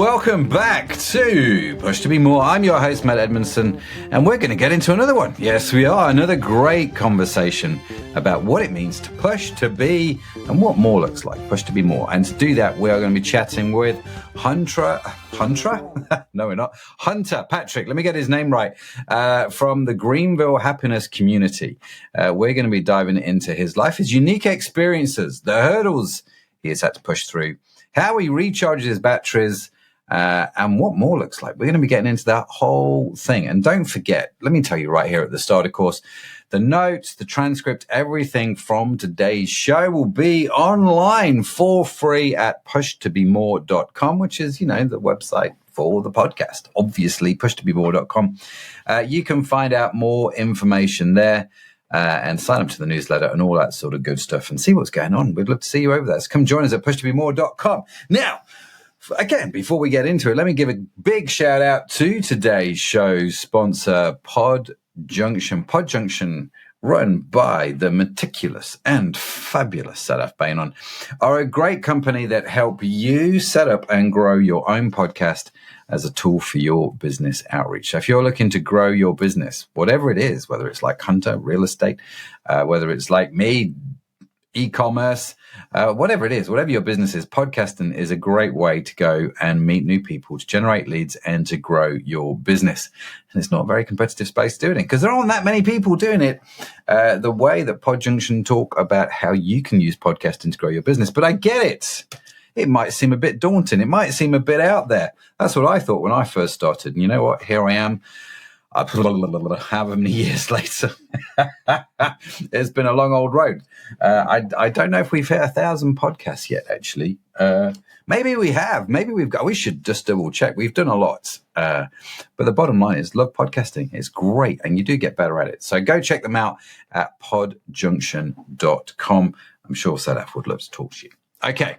welcome back to Push to Be More. I'm your host, Matt Edmondson, and we're going to get into another one. Yes, we are. Another great conversation about what it means to push to be and what more looks like. Push to be more. And to do that, we are going to be chatting with Hunter? No, we're not. Hunter Patrick. Let me get his name right. From the Greenville happiness community. We're going to be diving into his life, his unique experiences, the hurdles he has had to push through, how he recharges his batteries, and what more looks like. We're going to be getting into that whole thing. And don't forget, let me tell you right here at the start, of course, the notes, the transcript, everything from today's show will be online for free at pushtobemore.com, which is, the website for the podcast. Obviously, pushtobemore.com. You can find out more information there. And sign up to the newsletter and all that sort of good stuff and see what's going on. We'd love to see you over there. So come join us at pushtobemore.com. Now, again, before we get into it, let me give a big shout out to today's show's sponsor, Pod Junction, run by the meticulous and fabulous Sadaf Bainon, are a great company that help you set up and grow your own podcast as a tool for your business outreach. So if you're looking to grow your business, whatever it is, whether it's like Hunter, real estate, whether it's like me, e-commerce, whatever it is, whatever your business is, podcasting is a great way to go and meet new people, to generate leads and to grow your business. And it's not a very competitive space doing it because there aren't that many people doing it the way that Pod Junction talk about how you can use podcasting to grow your business. But I get it. It might seem a bit daunting. It might seem a bit out there. That's what I thought when I first started. And you know what? Here I am. However many years later, it's been a long old road. I don't know if we've hit 1,000 podcasts yet, actually. Maybe we have. Maybe we've got. We should just double check. We've done a lot. But the bottom line is, love podcasting. It's great, and you do get better at it. So go check them out at podjunction.com. I'm sure Sadaf would love to talk to you. Okay,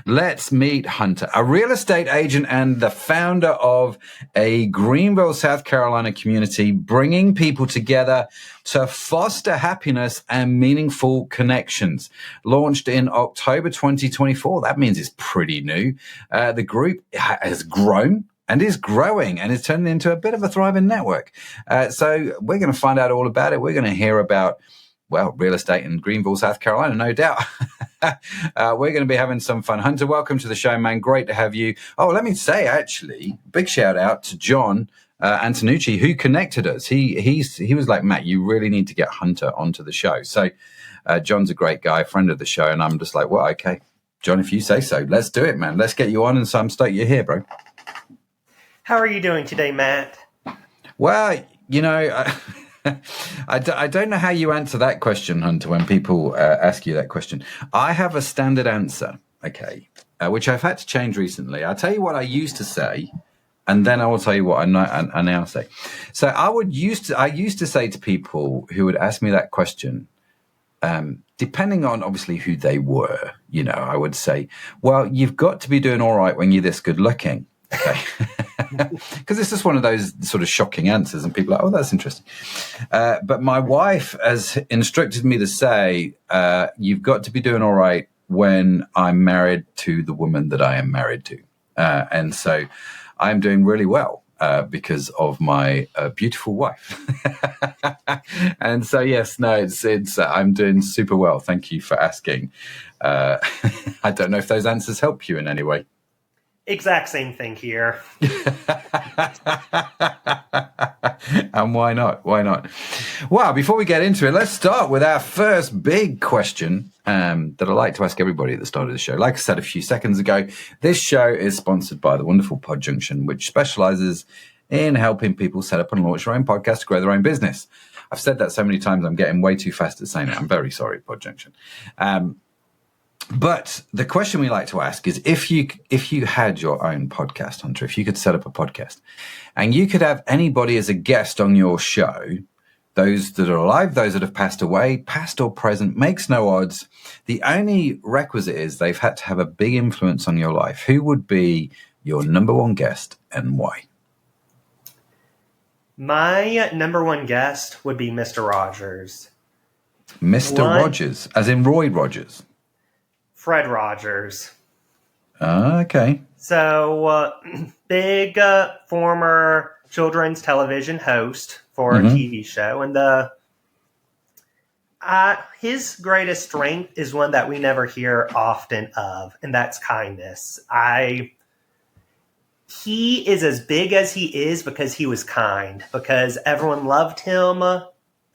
let's meet Hunter, a real estate agent and the founder of a Greenville, South Carolina community, bringing people together to foster happiness and meaningful connections. Launched in October 2024. That means it's pretty new. The group has grown and is growing and is turning into a bit of a thriving network. So we're going to find out all about it. We're going to hear about real estate in Greenville, South Carolina, no doubt. We're going to be having some fun. Hunter, welcome to the show, man. Great to have you. Oh, let me say, actually, big shout out to John Antonucci, who connected us. He was like, Matt, you really need to get Hunter onto the show. So John's a great guy, friend of the show. And I'm just like, well, okay, John, if you say so, let's do it, man. Let's get you on. And so I'm stoked you're here, bro. How are you doing today, Matt? Well, I don't know how you answer that question, Hunter, when people ask you that question. I have a standard answer, okay, which I've had to change recently. I'll tell you what I used to say, and then I will tell you what I now say. So I used to say to people who would ask me that question, depending on obviously who they were, I would say, well, you've got to be doing all right when you're this good looking. Okay. Because it's just one of those sort of shocking answers and people are like, oh, that's interesting. But my wife has instructed me to say, you've got to be doing all right when I'm married to the woman that I am married to. And so I'm doing really well because of my beautiful wife. And so, yes, no, it's I'm doing super well. Thank you for asking. I don't know if those answers help you in any way. Exact same thing here. And why not? Why not? Well, before we get into it, let's start with our first big question that I like to ask everybody at the start of the show. Like I said a few seconds ago, this show is sponsored by the wonderful Pod Junction, which specializes in helping people set up and launch their own podcast to grow their own business. I've said that so many times, I'm getting way too fast at saying it. I'm very sorry, Pod Junction. But the question we like to ask is, if you had your own podcast, Hunter, if you could set up a podcast and you could have anybody as a guest on your show, those that are alive, those that have passed away, past or present, makes no odds. The only requisite is they've had to have a big influence on your life. Who would be your number one guest and why? My number one guest would be Mr. Rogers. Mr. Rogers, as in Roy Rogers. Fred Rogers. Okay. So, big former children's television host for a Mm-hmm. TV show, and his greatest strength is one that we never hear often of, and that's kindness. He is as big as he is because he was kind, because everyone loved him.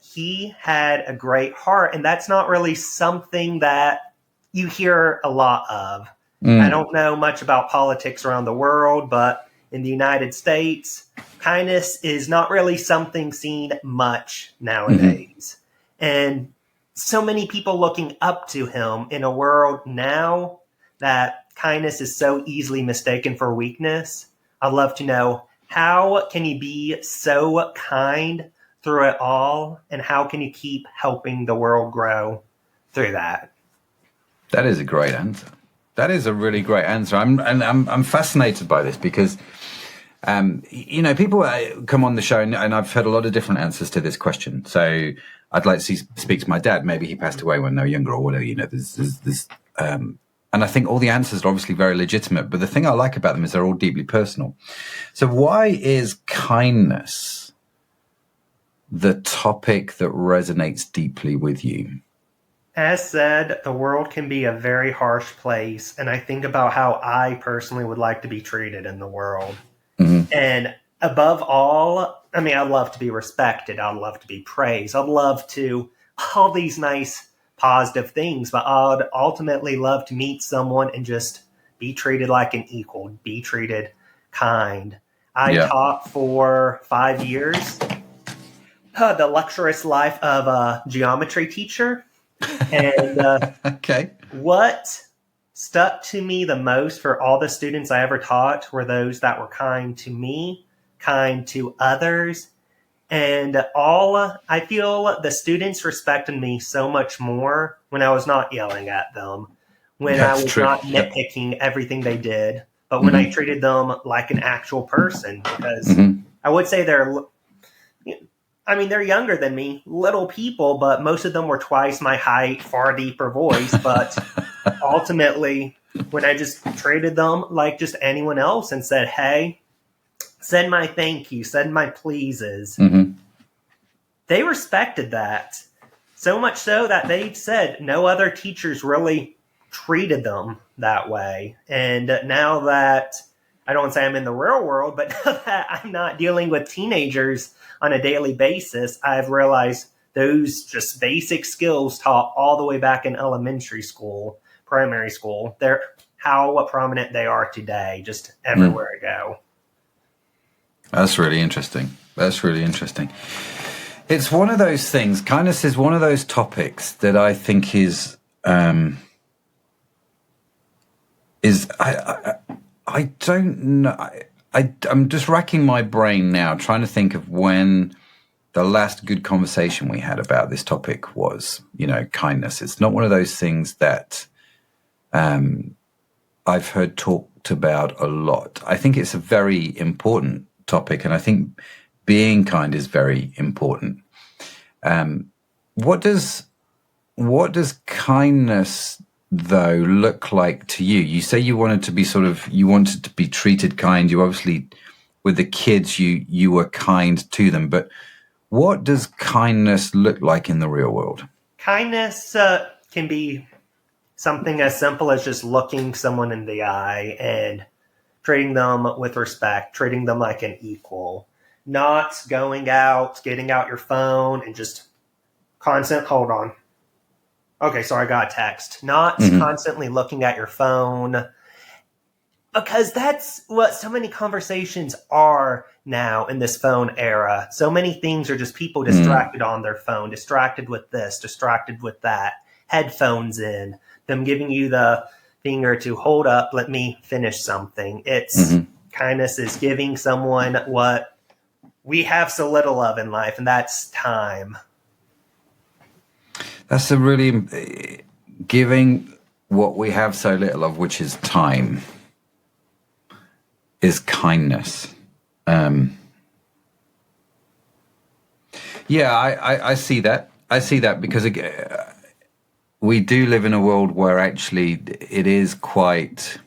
He had a great heart, and that's not really something that you hear a lot of. I Mm. don't know much about politics around the world, but in the United States, kindness is not really something seen much Mm-hmm. nowadays. And so many people looking up to him in a world now that kindness is so easily mistaken for weakness. I'd love to know, how can you be so kind through it all, and how can you keep helping the world grow through that? That is a great answer. That is a really great answer. I'm fascinated by this because people come on the show, and I've heard a lot of different answers to this question. So I'd like to speak to my dad. Maybe he passed away when they were younger, or whatever. And I think all the answers are obviously very legitimate. But the thing I like about them is they're all deeply personal. So why is kindness the topic that resonates deeply with you? As said, the world can be a very harsh place, and I think about how I personally would like to be treated in the world. Mm-hmm. And above all, I mean, I'd love to be respected. I'd love to be praised. I'd love to, all these nice, positive things, but I'd ultimately love to meet someone and just be treated like an equal, be treated kind. I Yeah. taught for 5 years, the luxurious life of a geometry teacher. And Okay. what stuck to me the most for all the students I ever taught were those that were kind to me, kind to others, and I feel the students respected me so much more when I was not yelling at them, when I That's was true. not Yeah. nitpicking everything they did, but when I Mm-hmm. treated them like an actual person. Because Mm-hmm. I would say they're younger than me, little people, but most of them were twice my height, far deeper voice. But ultimately, when I just treated them like just anyone else and said, hey, said my thank you, said my pleases, Mm-hmm. they respected that. So much so that they said no other teachers really treated them that way. And now that I don't want to say I'm in the real world, but now that I'm not dealing with teenagers on a daily basis, I've realized those just basic skills taught all the way back in elementary school, primary school, they're how prominent they are today, just Mm. everywhere I go. That's really interesting. That's really interesting. It's one of those things. Kindness is one of those topics that I think I don't know. I'm just racking my brain now, trying to think of when the last good conversation we had about this topic was. Kindness. It's not one of those things that I've heard talked about a lot. I think it's a very important topic, and I think being kind is very important. What does kindness though look like to you? You say you wanted to be treated kind. You obviously, with the kids, you were kind to them, but what does kindness look like in the real world? Kindness can be something as simple as just looking someone in the eye and treating them with respect, treating them like an equal, not going out, getting out your phone and just hold on. Okay, so I got a text. Not Mm-hmm. constantly looking at your phone, because that's what so many conversations are now in this phone era. So many things are just people Mm. distracted on their phone, distracted with this, distracted with that, headphones in, them giving you the finger to hold up, let me finish something. It's Mm-hmm. kindness is giving someone what we have so little of in life, and that's time. That's a really giving what we have so little of, which is time, is kindness. Yeah, I see that. I see that because we do live in a world where actually it is quite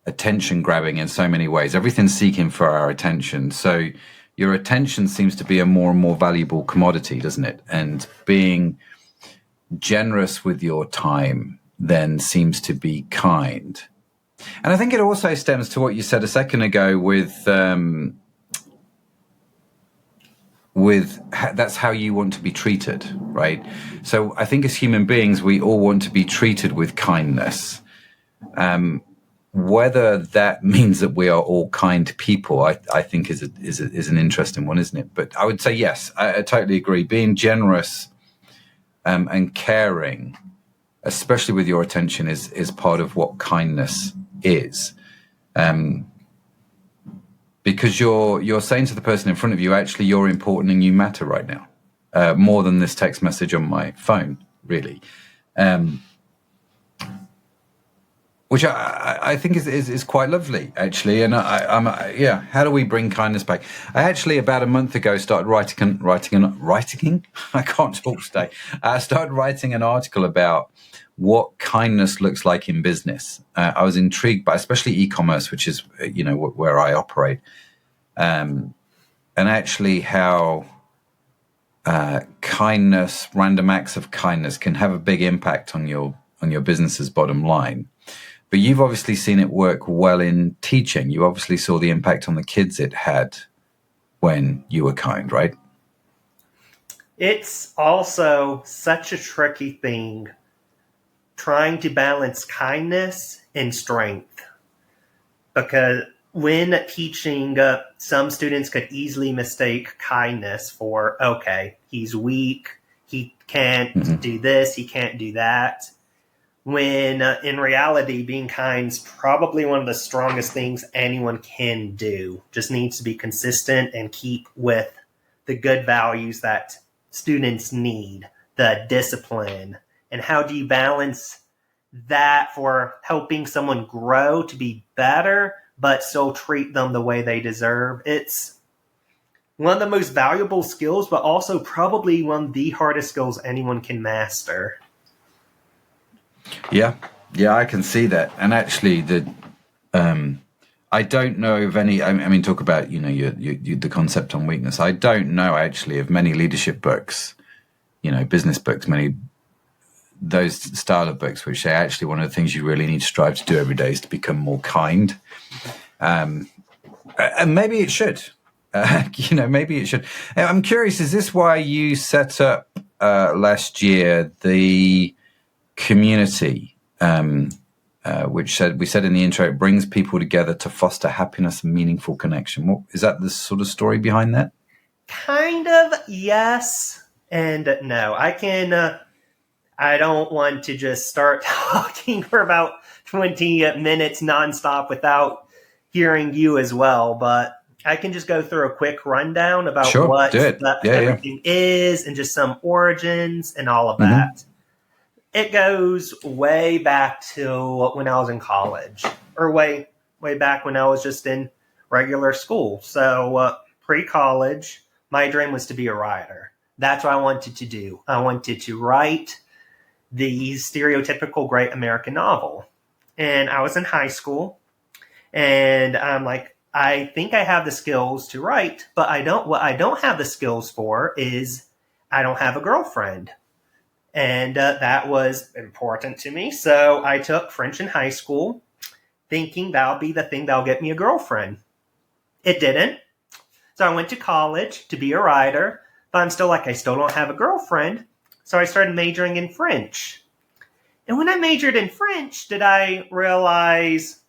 attention grabbing in so many ways. Everything's seeking for our attention. So your attention seems to be a more and more valuable commodity, doesn't it? And being generous with your time then seems to be kind. And I think it also stems to what you said a second ago with that's how you want to be treated, right? So I think as human beings, we all want to be treated with kindness. Whether that means that we are all kind people, I think is an interesting one, isn't it? But I would say yes, I totally agree. Being generous and caring, especially with your attention, is part of what kindness is. Because you're saying to the person in front of you, actually, you're important and you matter right now, more than this text message on my phone, really. Which I think is quite lovely, actually. And how do we bring kindness back? I actually, about a month ago, started writing. I can't talk today. I started writing an article about what kindness looks like in business. I was intrigued by, especially e-commerce, which is, where I operate. And actually how kindness, random acts of kindness can have a big impact on your business's bottom line. But you've obviously seen it work well in teaching. You obviously saw the impact on the kids it had when you were kind, right? It's also such a tricky thing trying to balance kindness and strength. Because when teaching, some students could easily mistake kindness for, okay, he's weak, he can't do this, he can't do that. When in reality, being kind is probably one of the strongest things anyone can do. Just needs to be consistent and keep with the good values that students need, the discipline. And how do you balance that for helping someone grow to be better, but still treat them the way they deserve? It's one of the most valuable skills, but also probably one of the hardest skills anyone can master. Yeah, I can see that. And actually, I don't know of any. I mean, talk about the concept on weakness. I don't know actually of many leadership books, business books, many those style of books, which say actually one of the things you really need to strive to do every day is to become more kind. And maybe it should. Maybe it should. I'm curious. Is this why you set up last year the community, which we said in the intro, it brings people together to foster happiness and meaningful connection? Is that the sort of story behind that? Kind of, yes and no. I don't want to just start talking for about 20 minutes nonstop without hearing you as well, but I can just go through a quick rundown about what everything is and just some origins and all of that. It goes way back to when I was in college, or way back when I was just in regular school. So pre-college, my dream was to be a writer. That's what I wanted to do. I wanted to write the stereotypical great American novel. And I was in high school, and I'm like, I think I have the skills to write, but what I don't have the skills for is I don't have a girlfriend. And that was important to me. So I took French in high school, thinking that'll be the thing that'll get me a girlfriend. It didn't. So I went to college to be a writer, but I'm still I still don't have a girlfriend. So I started majoring in French. And when I majored in French, did I realize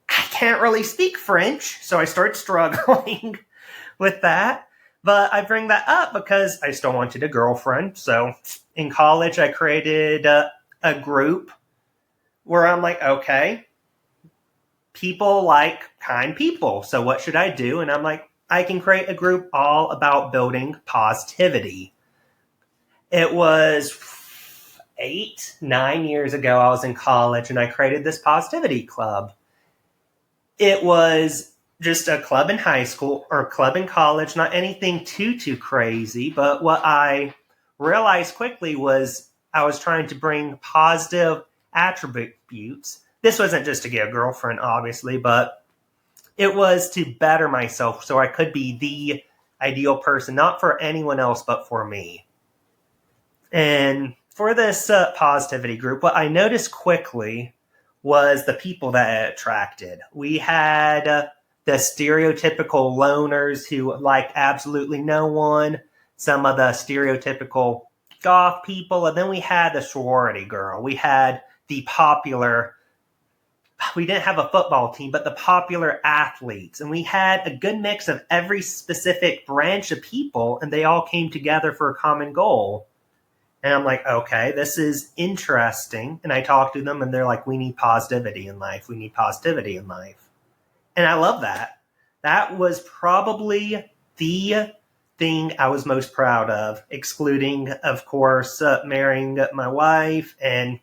I can't really speak French. So I started struggling with that. But I bring that up because I still wanted a girlfriend. So in college, I created a group where I'm like, okay, people like kind people. So what should I do? And I'm like, I can create a group all about building positivity. It was 8-9 years ago. I was in college and I created this positivity club. It was just a club in high school or club in college, not anything too crazy. But what I realized quickly was I was trying to bring positive attributes this wasn't just to get a girlfriend, obviously, but it was to better myself so I could be the ideal person, not for anyone else, but for me. And for this positivity group, what I noticed quickly was the people that it attracted. We had the stereotypical loners who liked absolutely no one, some of the stereotypical goth people, and then we had the sorority girl. We had the popular, we didn't have a football team, but the popular athletes. And we had a good mix of every specific branch of people, and they all came together for a common goal. And I'm like, okay, this is interesting. And I talked to them, and they're like, we need positivity in life. We need positivity in life. And I love that. That was probably the thing I was most proud of, excluding, of course, marrying my wife. And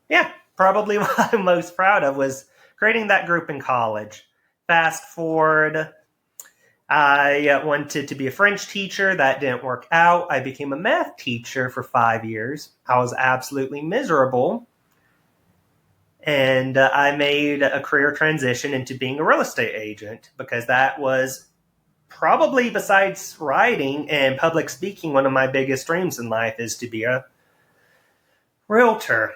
yeah, probably what I'm most proud of was creating that group in college. Fast forward, I wanted to be a French teacher. That didn't work out. I became a math teacher for 5 years. I was absolutely miserable. And I made a career transition into being a real estate agent because that was probably, besides writing and public speaking, one of my biggest dreams in life is to be a realtor.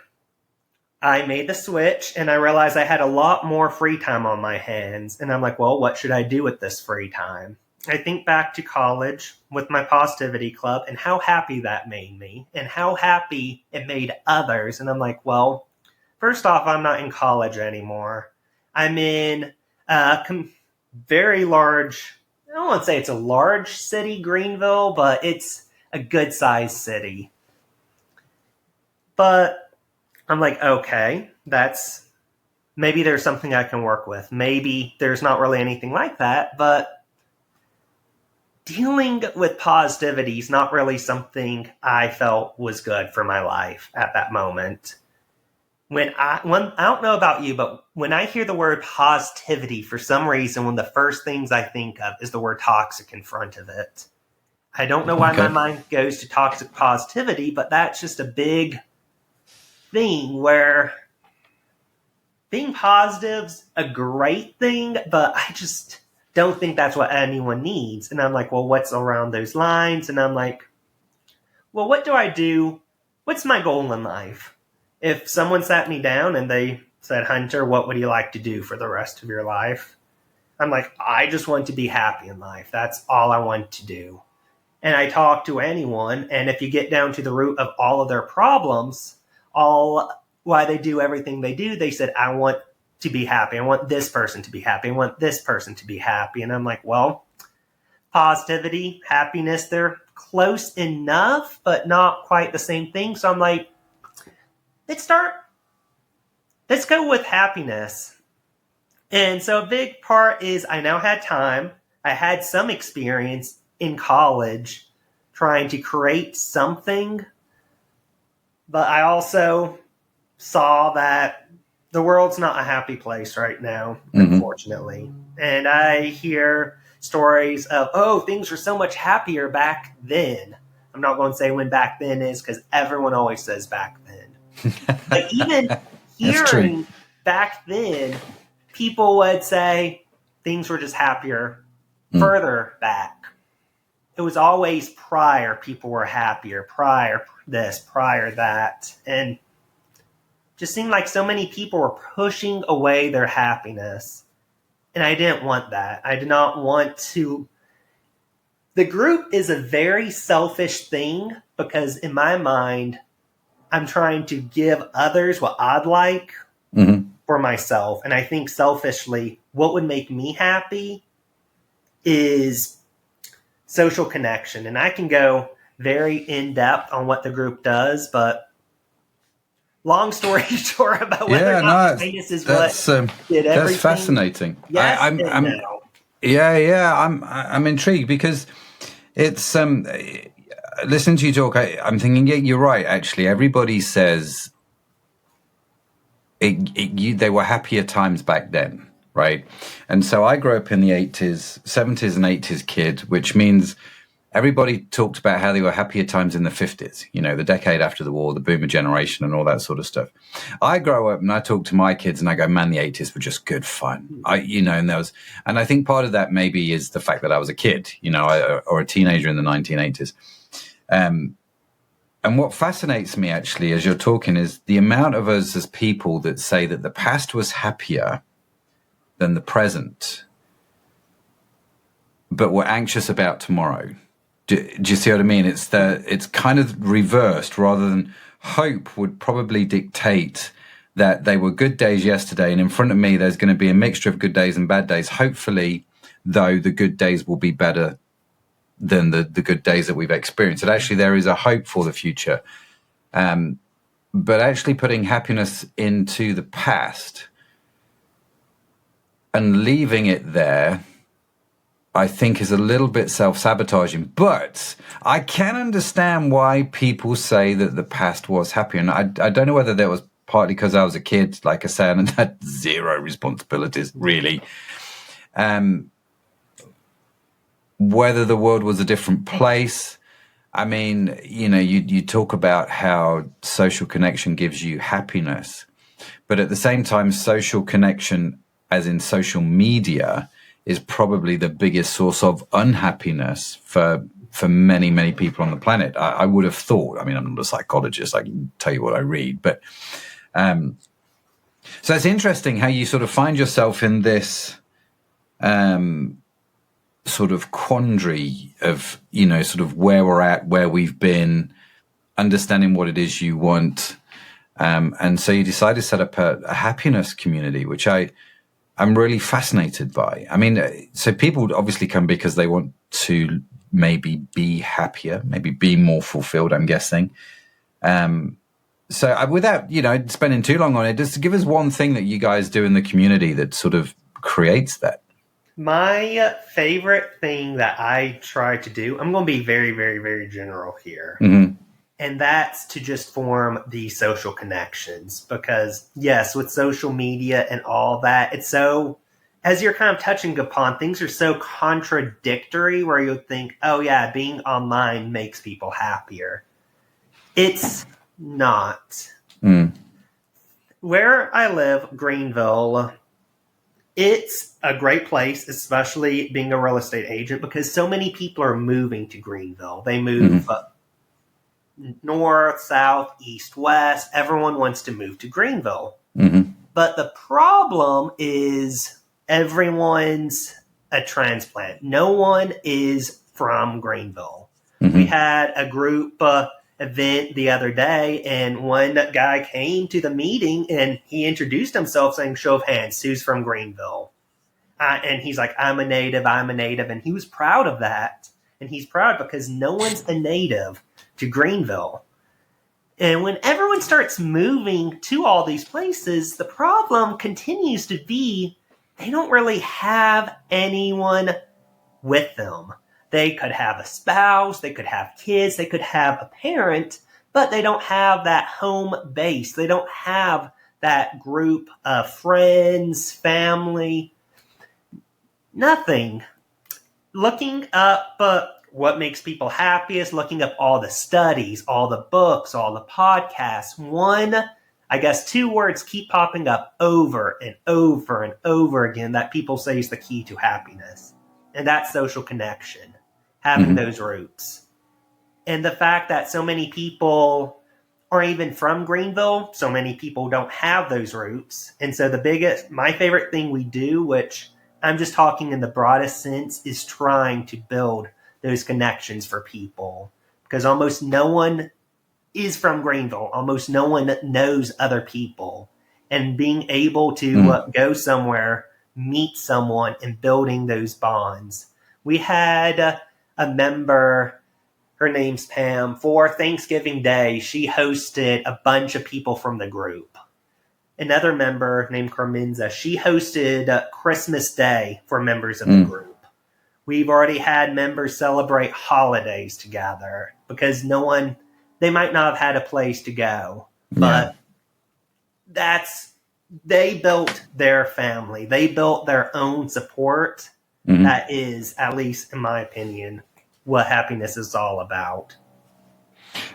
I made the switch and I realized I had a lot more free time on my hands. And I'm like, well, what should I do with this free time? I think back to college with my positivity club and how happy that made me and how happy it made others. And I'm like, well, first off, I'm not in college anymore. I'm in a very large, I don't want to say it's a large city, Greenville, but it's a good sized city. But I'm like, okay, maybe there's something I can work with. Maybe there's not really anything like that, but dealing with positivity is not really something I felt was good for my life at that moment. I don't know about you, but when I hear the word positivity, for some reason, one of the first things I think of is the word toxic in front of it. I don't know why my mind goes to toxic positivity, but that's just a big thing where being positive's a great thing, but I just don't think that's what anyone needs. And I'm like, well, what's around those lines? And I'm like, well, what do I do? What's my goal in life? If someone sat me down and they said, Hunter, what would you like to do for the rest of your life? I'm like, I just want to be happy in life. That's all I want to do. And I talk to anyone, and if you get down to the root of all of their problems, why they do everything they do, they said, I want to be happy. I want this person to be happy. I want this person to be happy. And I'm like, well, positivity, happiness, they're close enough, but not quite the same thing. So I'm like, let's go with happiness. And so a big part is I now had time. I had some experience in college trying to create something. But I also saw that the world's not a happy place right now, unfortunately. And I hear stories of, things were so much happier back then. I'm not going to say when back then is because everyone always says back then. But even hearing back then, people would say things were just happier further back. It was always prior people were happier, prior this, prior that. And just seemed like so many people were pushing away their happiness. And I didn't want that. I did not want to. The group is a very selfish thing because in my mind, I'm trying to give others what I'd like for myself. And I think selfishly, what would make me happy is social connection. And I can go very in-depth on what the group does, but long story short about whether or not kindness is what did everything. That's fascinating. Yes, I'm intrigued because it's listening to you talk. I'm thinking, yeah, you're right. Actually, everybody says they were happier times back then, right? And so I grew up in the 70s and 80s kid, which means everybody talked about how they were happier times in the 50s, the decade after the war, the boomer generation and all that sort of stuff. I grow up and I talk to my kids and I go, man, the 80s were just good fun. And I think part of that maybe is the fact that I was a kid, or a teenager in the 1980s. And what fascinates me actually as you're talking is the amount of us as people that say that the past was happier than the present, but we're anxious about tomorrow. Do you see what I mean? It's kind of reversed. Rather than hope would probably dictate that they were good days yesterday, and in front of me there's going to be a mixture of good days and bad days. Hopefully, though, the good days will be better than the good days that we've experienced. And actually there is a hope for the future. But actually putting happiness into the past and leaving it there, I think is a little bit self-sabotaging. But I can understand why people say that the past was happier. And I don't know whether that was partly because I was a kid, like I say, and I had zero responsibilities, really. Whether the world was a different place. I mean, you talk about how social connection gives you happiness, but at the same time, social connection, as in social media, is probably the biggest source of unhappiness for many, many people on the planet. I would have thought. I mean, I'm not a psychologist. I can tell you what I read, but so it's interesting how you sort of find yourself in this sort of quandary of, sort of where we're at, where we've been, understanding what it is you want. And so you decide to set up a happiness community, which I'm really fascinated by. I mean, so people obviously come because they want to maybe be happier, maybe be more fulfilled, I'm guessing. So without, spending too long on it, just give us one thing that you guys do in the community that sort of creates that. My favorite thing that I try to do, I'm going to be very, very, very general here. Mm-hmm. And that's to just form the social connections. Because, yes, with social media and all that, it's so, as you're kind of touching upon, things are so contradictory where you'll think, oh, yeah, being online makes people happier. It's not. Where I live, Greenville, it's a great place, especially being a real estate agent, because so many people are moving to Greenville. They move north, south, east, west. Everyone wants to move to Greenville. But the problem is everyone's a transplant. No one is from Greenville. We had a group event the other day, and one guy came to the meeting and he introduced himself saying, show of hands, who's from Greenville? And he's like, I'm a native. And he was proud of that. And he's proud because no one's a native to Greenville. And when everyone starts moving to all these places, the problem continues to be they don't really have anyone with them. They could have a spouse, they could have kids, they could have a parent, but they don't have that home base. They don't have that group of friends, family, nothing. Looking up what makes people happiest, looking up all the studies, all the books, all the podcasts. Two words keep popping up over and over and over again that people say is the key to happiness. And that's social connection, having those roots. And the fact that so many people are even from Greenville, so many people don't have those roots. And so my favorite thing we do, which I'm just talking in the broadest sense, is trying to build those connections for people. Because almost no one is from Greenville. Almost no one knows other people. And being able to go somewhere, meet someone, and building those bonds. We had a member, her name's Pam, for Thanksgiving Day. She hosted a bunch of people from the group. Another member named Carmenza, she hosted Christmas Day for members of the group. We've already had members celebrate holidays together because they might not have had a place to go, but they built their family. They built their own support. That is, at least in my opinion, what happiness is all about.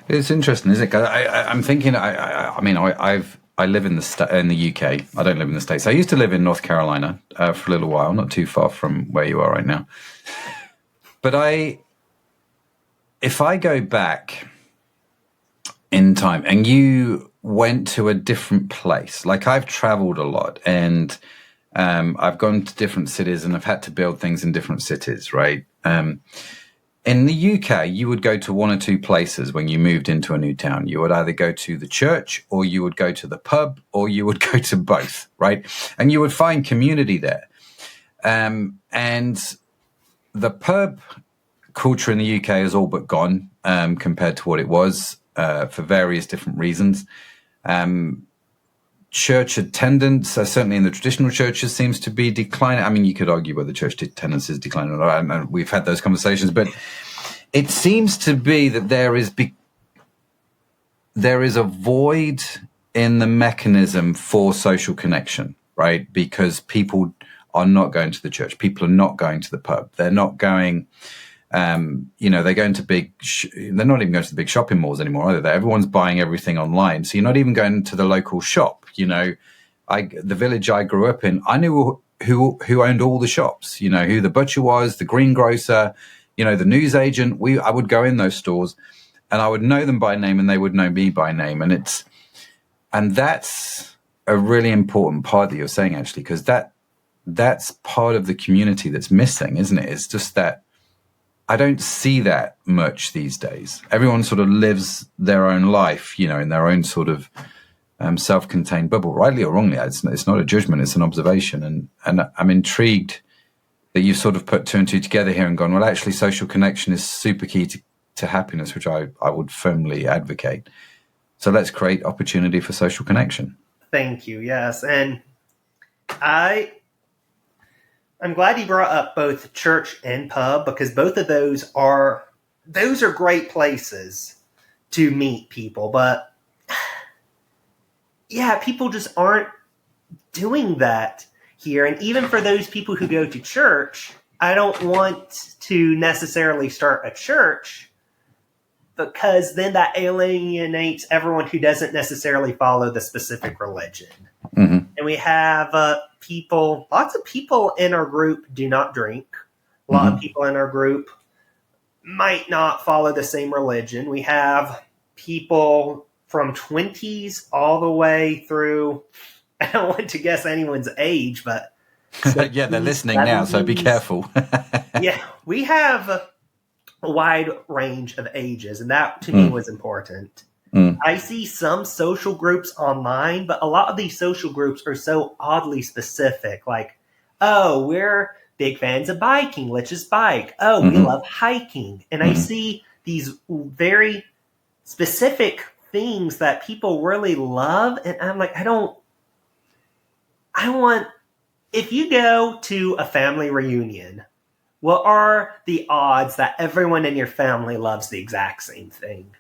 It's interesting, isn't it? 'Cause I'm thinking. I live in the UK. I don't live in the States. I used to live in North Carolina for a little while, not too far from where you are right now. But if I go back in time and you went to a different place, like I've traveled a lot and I've gone to different cities and I've had to build things in different cities, right? In the UK, you would go to one or two places when you moved into a new town. You would either go to the church or you would go to the pub or you would go to both, right? And you would find community there. And the pub culture in the UK is all but gone compared to what it was for various different reasons. Church attendance, certainly in the traditional churches, seems to be declining. I mean, you could argue whether church attendance is declining or not. And we've had those conversations, but it seems to be that there is a void in the mechanism for social connection, right? Because people are not going to the church. People are not going to the pub. They're not going... they're going to they're not even going to the big shopping malls anymore either. Everyone's buying everything online. So you're not even going to the local shop. The village I grew up in, I knew who owned all the shops, who the butcher was, the greengrocer, the newsagent. I would go in those stores and I would know them by name and they would know me by name. And that's a really important part that you're saying, actually, because that's part of the community that's missing, isn't it? It's just that I don't see that much these days. Everyone sort of lives their own life, in their own sort of self-contained bubble, rightly or wrongly. It's not a judgment, it's an observation. And I'm intrigued that you've sort of put two and two together here and gone, well, actually, social connection is super key to happiness, which I would firmly advocate. So let's create opportunity for social connection. Thank you. Yes. And I'm glad you brought up both church and pub, because both of those are great places to meet people. But yeah, people just aren't doing that here. And even for those people who go to church, I don't want to necessarily start a church, because then that alienates everyone who doesn't necessarily follow the specific religion. Mm-hmm. And we have lots of people in our group do not drink. A lot of people in our group might not follow the same religion. We have people from 20s all the way through, I don't want to guess anyone's age, but... yeah, they're listening now, so be careful. Yeah, we have a wide range of ages, and that to me was important. I see some social groups online, but a lot of these social groups are so oddly specific. Like, oh, we're big fans of biking. Let's just bike. Oh, we love hiking. And I see these very specific things that people really love. And I'm like, if you go to a family reunion, what are the odds that everyone in your family loves the exact same thing?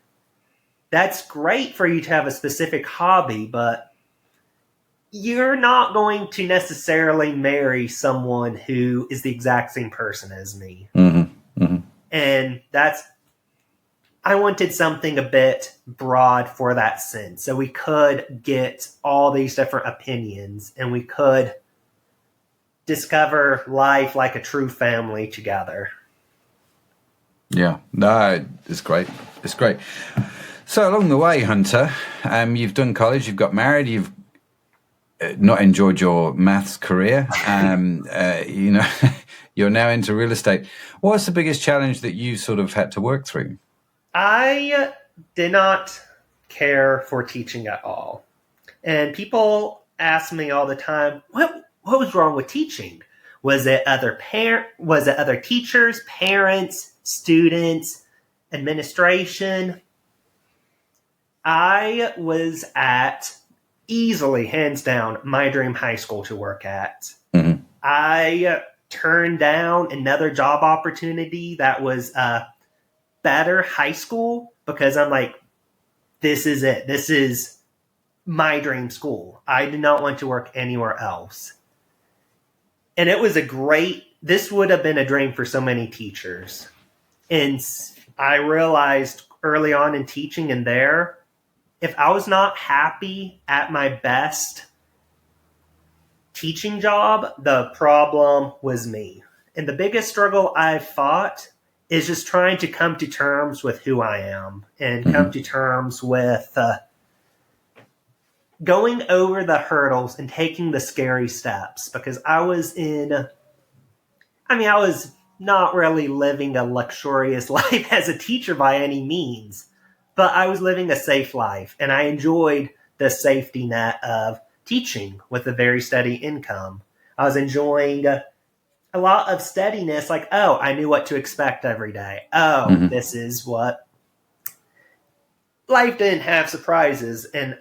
That's great for you to have a specific hobby, but you're not going to necessarily marry someone who is the exact same person as me. And I wanted something a bit broad for that sense. So we could get all these different opinions and we could discover life like a true family together. Yeah, no, it's great. It's great. So along the way, Hunter, you've done college, you've got married, you've not enjoyed your maths career. You're now into real estate. What's the biggest challenge that you sort of had to work through? I did not care for teaching at all. And people ask me all the time, what was wrong with teaching? Was it other teachers, parents, students, administration? I was at easily, hands down, my dream high school to work at. I turned down another job opportunity that was a better high school because I'm like, this is it. This is my dream school. I did not want to work anywhere else. And it was this would have been a dream for so many teachers. And I realized early on in teaching in there, if I was not happy at my best teaching job, the problem was me. And the biggest struggle I've fought is just trying to come to terms with who I am and come to terms with going over the hurdles and taking the scary steps, because I was not really living a luxurious life as a teacher by any means, but I was living a safe life, and I enjoyed the safety net of teaching with a very steady income. I was enjoying a lot of steadiness, like, oh, I knew what to expect every day. Oh, this is what life didn't have surprises, and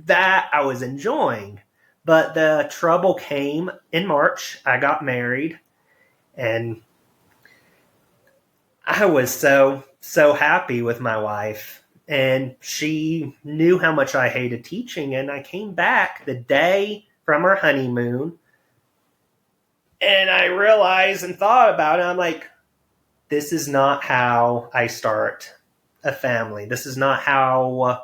that I was enjoying. But the trouble came in March. I got married, and I was so happy with my wife, and she knew how much I hated teaching. And I came back the day from our honeymoon, and I realized and thought about it. I'm like, this is not how I start a family. This is not how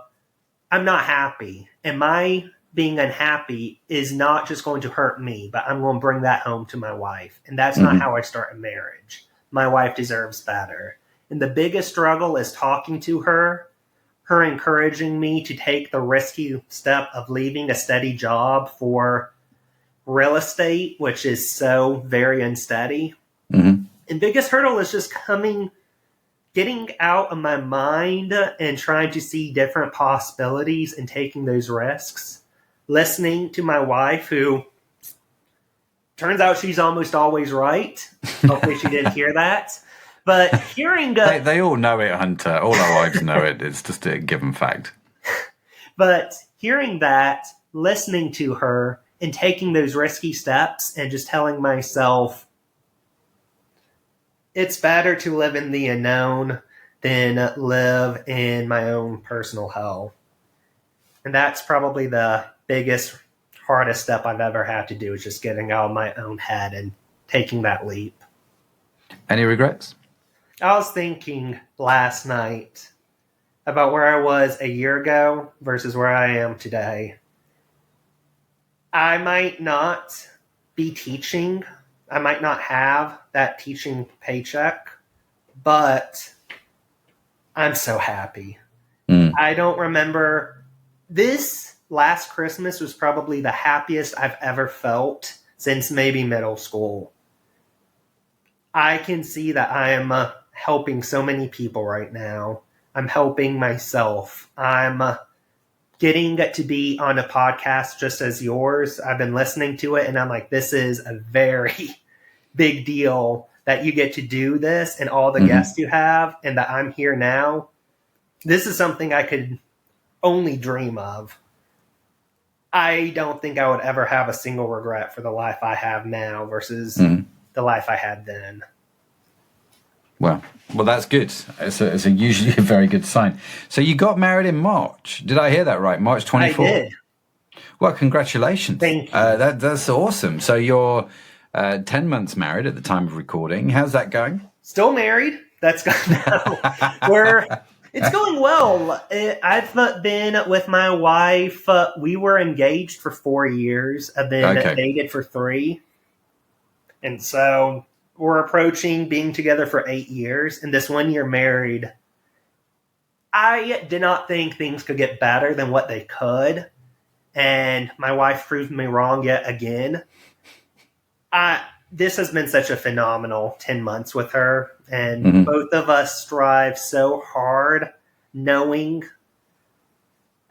I'm not happy. And my being unhappy is not just going to hurt me, but I'm going to bring that home to my wife. And that's not how I start a marriage. My wife deserves better. And the biggest struggle is talking to her encouraging me to take the risky step of leaving a steady job for real estate, which is so very unsteady. And biggest hurdle is just getting out of my mind and trying to see different possibilities and taking those risks. Listening to my wife, who turns out she's almost always right. Hopefully she didn't hear that. But hearing... They all know it, Hunter. All our wives know it. It's just a given fact. But hearing that, listening to her, and taking those risky steps and just telling myself, it's better to live in the unknown than live in my own personal hell. And that's probably the biggest, hardest step I've ever had to do, is just getting out of my own head and taking that leap. Any regrets? I was thinking last night about where I was a year ago versus where I am today. I might not be teaching. I might not have that teaching paycheck, but I'm so happy. I don't remember. This last Christmas was probably the happiest I've ever felt since maybe middle school. I can see that I am helping so many people right now. I'm helping myself. I'm getting to be on a podcast just as yours. I've been listening to it, and I'm like, this is a very big deal that you get to do this, and all the guests you have, and that I'm here now. This is something I could only dream of. I don't think I would ever have a single regret for the life I have now versus the life I had then. Well, that's good. It's usually a very good sign. So you got married in March. Did I hear that right? March 24th? I did. Well, congratulations. Thank you. That's awesome. So you're 10 months married at the time of recording. How's that going? Still married. That's going it's going well. I've been with my wife. We were engaged for 4 years. I've been dated for 3. And so we're approaching being together for 8 years. And this 1 year married, I did not think things could get better than what they could. And my wife proved me wrong yet again. This has been such a phenomenal 10 months with her. And both of us strive so hard, knowing,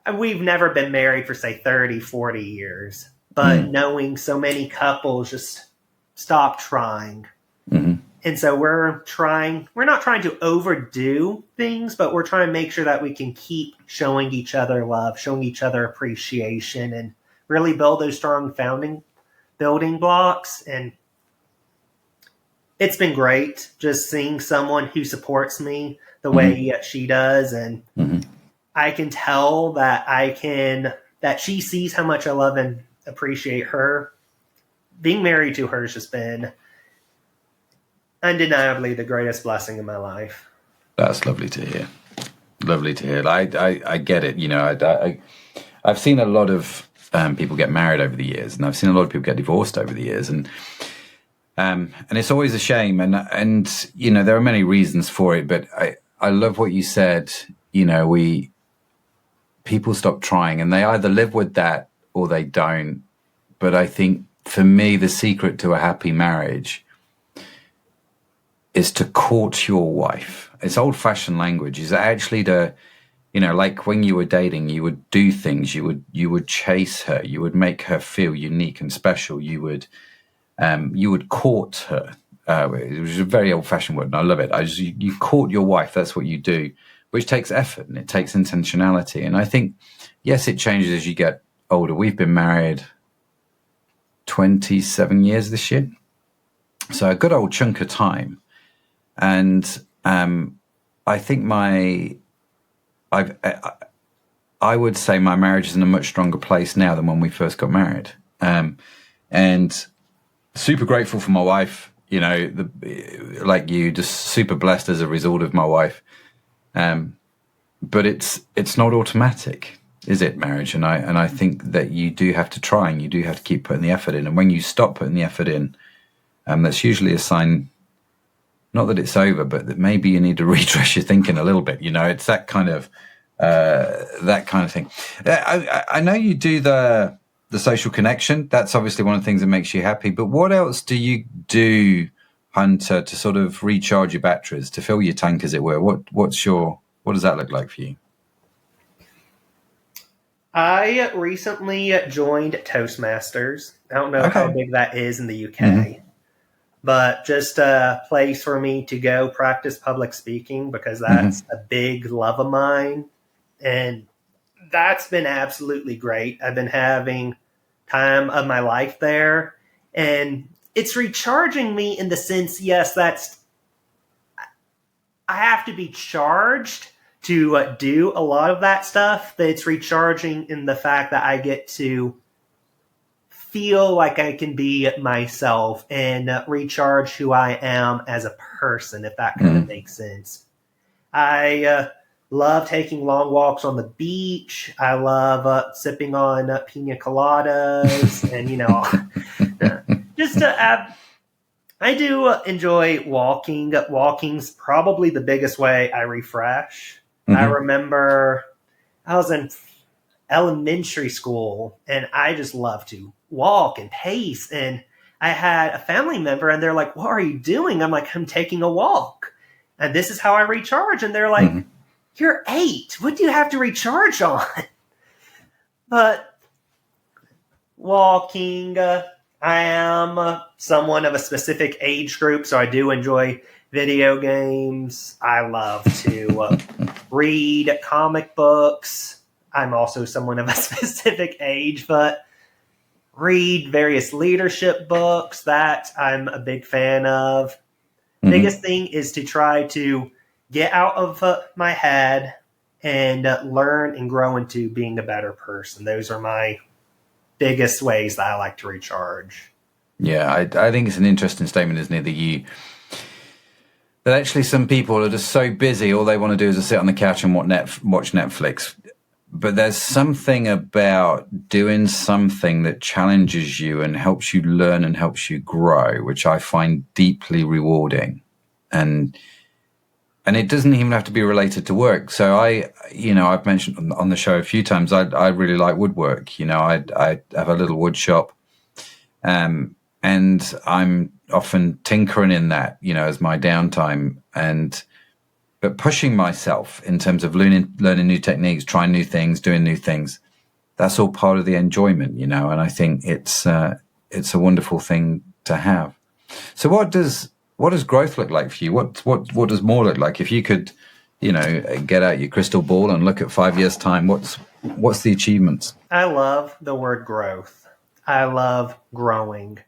and we've never been married for, say, 30, 40 years, but knowing so many couples just stop trying. And so we're not trying to overdo things, but we're trying to make sure that we can keep showing each other love, showing each other appreciation, and really build those strong building blocks. And it's been great just seeing someone who supports me the way she does. And I can tell that she sees how much I love and appreciate her. Being married to her has just been undeniably the greatest blessing in my life. That's lovely to hear. Lovely to hear. I get it. You know, I've seen a lot of people get married over the years, and I've seen a lot of people get divorced over the years, and it's always a shame. And you know, there are many reasons for it, but I love what you said. You know, people stop trying, and they either live with that or they don't. But I think for me, the secret to a happy marriage is to court your wife. It's old-fashioned language. Is actually to, you know, like when you were dating, you would do things. You would chase her. You would make her feel unique and special. You would court her. It was a very old-fashioned word, and I love it. You court your wife. That's what you do, which takes effort and it takes intentionality. And I think, yes, it changes as you get older. We've been married 27 years this year, so a good old chunk of time. And I think I would say my marriage is in a much stronger place now than when we first got married. And super grateful for my wife, you know, like you, just super blessed as a result of my wife. But it's not automatic, is it, marriage? And I think that you do have to try, and you do have to keep putting the effort in. And when you stop putting the effort in, that's usually a sign, not that it's over, but that maybe you need to redress your thinking a little bit. You know, it's that kind of thing. I know you do the social connection. That's obviously one of the things that makes you happy. But what else do you do, Hunter, to sort of recharge your batteries, to fill your tank, as it were? What does that look like for you? I recently joined Toastmasters. I don't know how big that is in the UK, but just a place for me to go practice public speaking, because that's a big love of mine. And that's been absolutely great. I've been having time of my life there, and it's recharging me in the sense, yes, I have to be charged to do a lot of that stuff, but it's recharging in the fact that I get to feel like I can be myself and recharge who I am as a person, if that kind of makes sense. I love taking long walks on the beach. I love sipping on pina coladas and, you know, just I do enjoy walking. Walking's probably the biggest way I refresh. I remember I was in elementary school, and I just love to walk and pace. And I had a family member, and they're like, "What are you doing?" I'm like, "I'm taking a walk. And this is how I recharge." And they're like, "You're 8. What do you have to recharge on?" But walking, I am someone of a specific age group, so I do enjoy video games. I love to read comic books. I'm also someone of a specific age, but read various leadership books that I'm a big fan of. Biggest thing is to try to get out of my head and learn and grow into being a better person. Those are my biggest ways that I like to recharge. Yeah, I think it's an interesting statement, isn't it, that actually some people are just so busy, all they want to do is sit on the couch and watch Netflix. But there's something about doing something that challenges you and helps you learn and helps you grow, which I find deeply rewarding. And it doesn't even have to be related to work. So I've mentioned on the show a few times, I really like woodwork. You know, I have a little wood shop, and I'm often tinkering in that, you know, as my downtime, but pushing myself in terms of learning new techniques, trying new things, doing new things. That's all part of the enjoyment, you know, and I think it's a wonderful thing to have. So what does growth look like for you? What does more look like? If you could, you know, get out your crystal ball and look at 5 years' time, what's the achievements? I love the word growth. I love growing.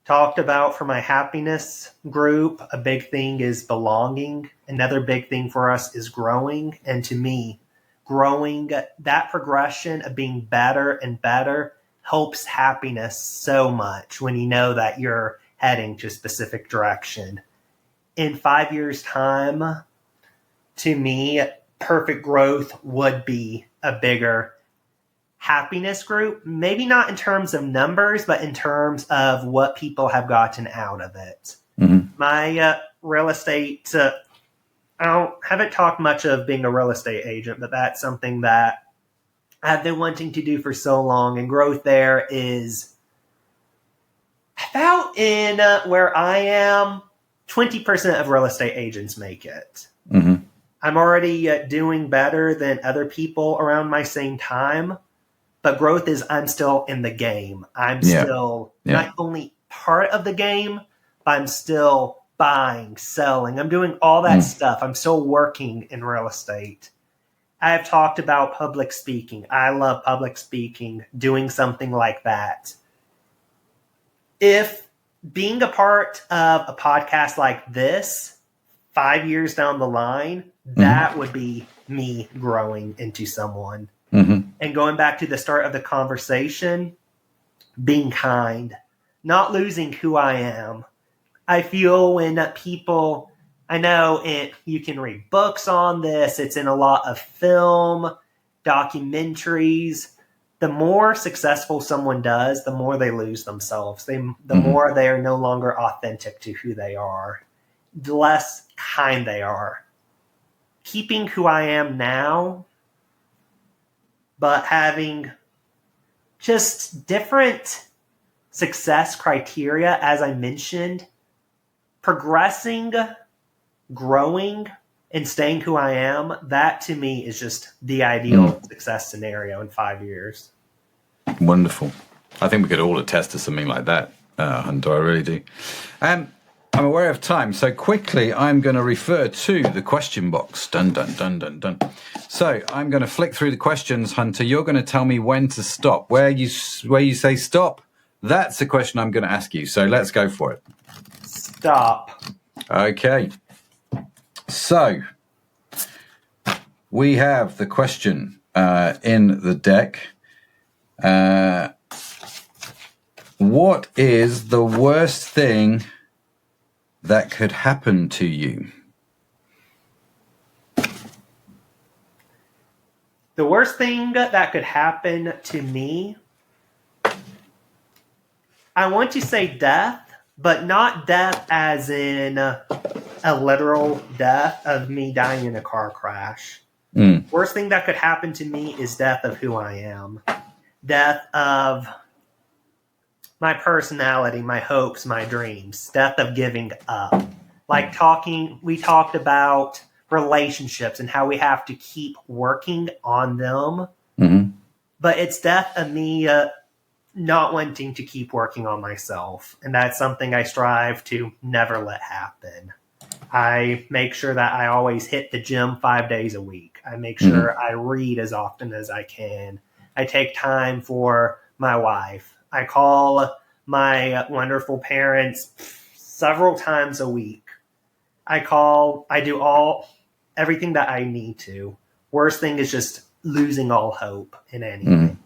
Talked about for my happiness group, a big thing is belonging. Another big thing for us is growing. And to me, growing, that progression of being better and better helps happiness so much when you know that you're heading to a specific direction. In 5 years' time, to me, perfect growth would be a bigger happiness group. Maybe not in terms of numbers, but in terms of what people have gotten out of it. Mm-hmm. My real estate, haven't talked much of being a real estate agent, but that's something that I've been wanting to do for so long. And growth there is about in where I am, 20% of real estate agents make it. Mm-hmm. I'm already doing better than other people around my same time, but growth is I'm still in the game. I'm still not only part of the game, but I'm still buying, selling. I'm doing all that stuff. I'm still working in real estate. I've talked about public speaking. I love public speaking, doing something like that. If being a part of a podcast like this, 5 years down the line, that would be me growing into someone. Mm-hmm. And going back to the start of the conversation, being kind, not losing who I am. I feel when people, I know you can read books on this, it's in a lot of film, documentaries. The more successful someone does, the more they lose themselves. The more they are no longer authentic to who they are, the less kind they are. Keeping who I am now, but having just different success criteria, as I mentioned, progressing, growing, and staying who I am, that to me is just the ideal success scenario in 5 years. Wonderful. I think we could all attest to something like that, Hunter. I really do. I'm aware of time, so quickly I'm going to refer to the question box. Dun, dun, dun, dun, dun. So I'm going to flick through the questions, Hunter. You're going to tell me when to stop. Where you say stop, that's the question I'm going to ask you. So let's go for it. Stop. Okay. So we have the question in the deck. What is the worst thing that could happen to you? The worst thing that could happen to me, I want to say death, but not death as in a literal death of me dying in a car crash. Worst thing that could happen to me is death of who I am. Death of my personality, my hopes, my dreams. Death of giving up. We talked about relationships and how we have to keep working on them. Mm-hmm. But it's death of me not wanting to keep working on myself. And that's something I strive to never let happen. I make sure that I always hit the gym 5 days a week. I make sure I read as often as I can. I take time for my wife. I call my wonderful parents several times a week. I do everything that I need to. Worst thing is just losing all hope in anything.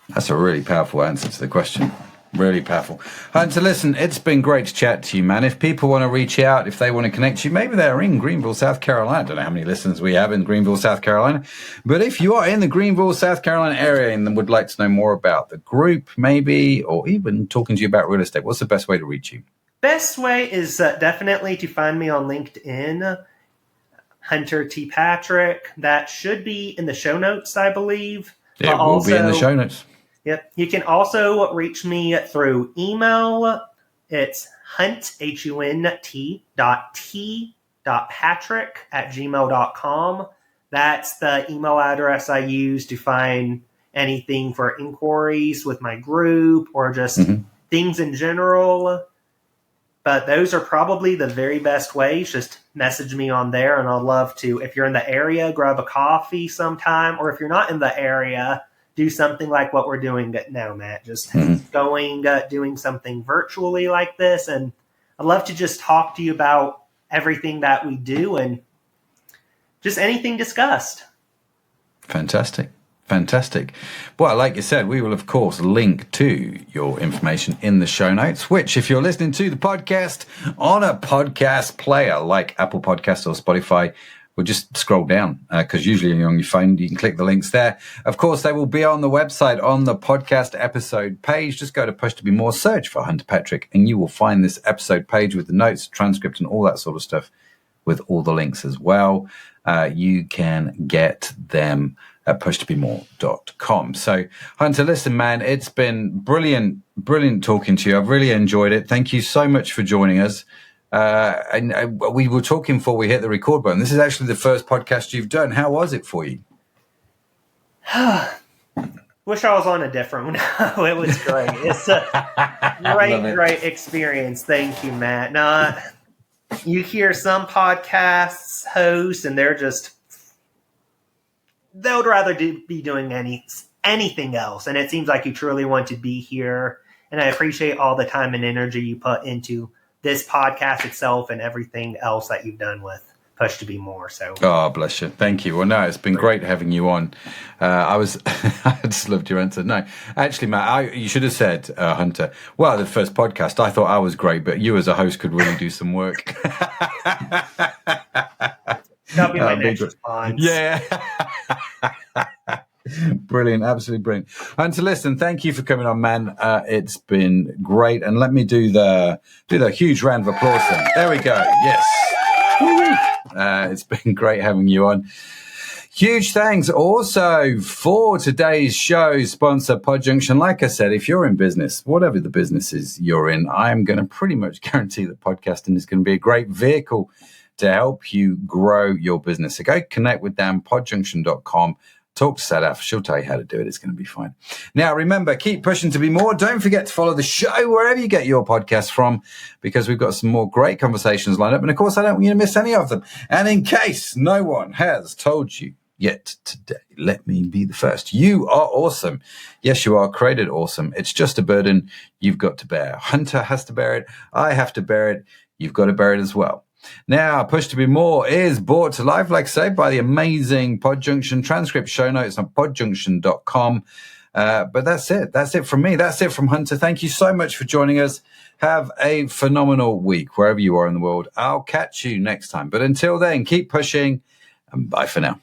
That's a really powerful answer to the question. Really powerful. Hunter, listen, it's been great to chat to you, man. If people want to reach out, if they want to connect to you, maybe they're in Greenville, South Carolina. I don't know how many listeners we have in Greenville, South Carolina. But if you are in the Greenville, South Carolina area and would like to know more about the group, maybe, or even talking to you about real estate, what's the best way to reach you? Best way is definitely to find me on LinkedIn, Hunter T. Patrick. That should be in the show notes, I believe. It will be in the show notes. Yep. You can also reach me through email. It's hunt, hunt.t.patrick@gmail.com. That's the email address I use to find anything for inquiries with my group or just things in general. But those are probably the very best ways. Just message me on there, and I'd love to, if you're in the area, grab a coffee sometime. Or if you're not in the area, do something like what we're doing now, Matt. Just doing something virtually like this. And I'd love to just talk to you about everything that we do and just anything discussed. Fantastic. Fantastic. Well, like you said, we will, of course, link to your information in the show notes, which if you're listening to the podcast on a podcast player like Apple Podcasts or Spotify, we'll just scroll down because usually on your phone, you can click the links there. Of course, they will be on the website on the podcast episode page. Just go to Push to Be More, search for Hunter Patrick, and you will find this episode page with the notes, transcript, and all that sort of stuff with all the links as well. You can get them at pushtobemore.com. So, Hunter, listen, man, it's been brilliant talking to you. I've really enjoyed it. Thank you so much for joining us. And we were talking before we hit the record button. This is actually the first podcast you've done. How was it for you? Wish I was on a different one. No, it was great. It's a great experience. Thank you, Matt. Now, you hear some podcasts hosts, and they would rather be doing anything else. And it seems like you truly want to be here. And I appreciate all the time and energy you put into this podcast itself and everything else that you've done with Push to Be More. So, oh, bless you. Thank you. Well, no, it's been great having you on. I just loved your answer. No, actually, Matt, you should have said, Hunter, well, the first podcast, I thought I was great, but you as a host could really do some work. That'll be my next response. Yeah. Brilliant. Absolutely brilliant. And to listen, thank you for coming on, man. It's been great. And let me do the huge round of applause then. There we go. Yes. It's been great having you on. Huge thanks also for today's show sponsor, Podjunction. Like I said, if you're in business, whatever the businesses you're in, I'm going to pretty much guarantee that podcasting is going to be a great vehicle to help you grow your business. So go connect with them, podjunction.com. Talk to Sadaf. She'll tell you how to do it. It's going to be fine. Now, remember, keep pushing to be more. Don't forget to follow the show wherever you get your podcasts from, because we've got some more great conversations lined up. And, of course, I don't want you to miss any of them. And in case no one has told you yet today, let me be the first. You are awesome. Yes, you are created awesome. It's just a burden you've got to bear. Hunter has to bear it. I have to bear it. You've got to bear it as well. Now, Push to Be More is brought to life, like I say, by the amazing Podjunction. Transcript, show notes on podjunction.com. But that's it. That's it from me. That's it from Hunter. Thank you so much for joining us. Have a phenomenal week wherever you are in the world. I'll catch you next time. But until then, keep pushing, and bye for now.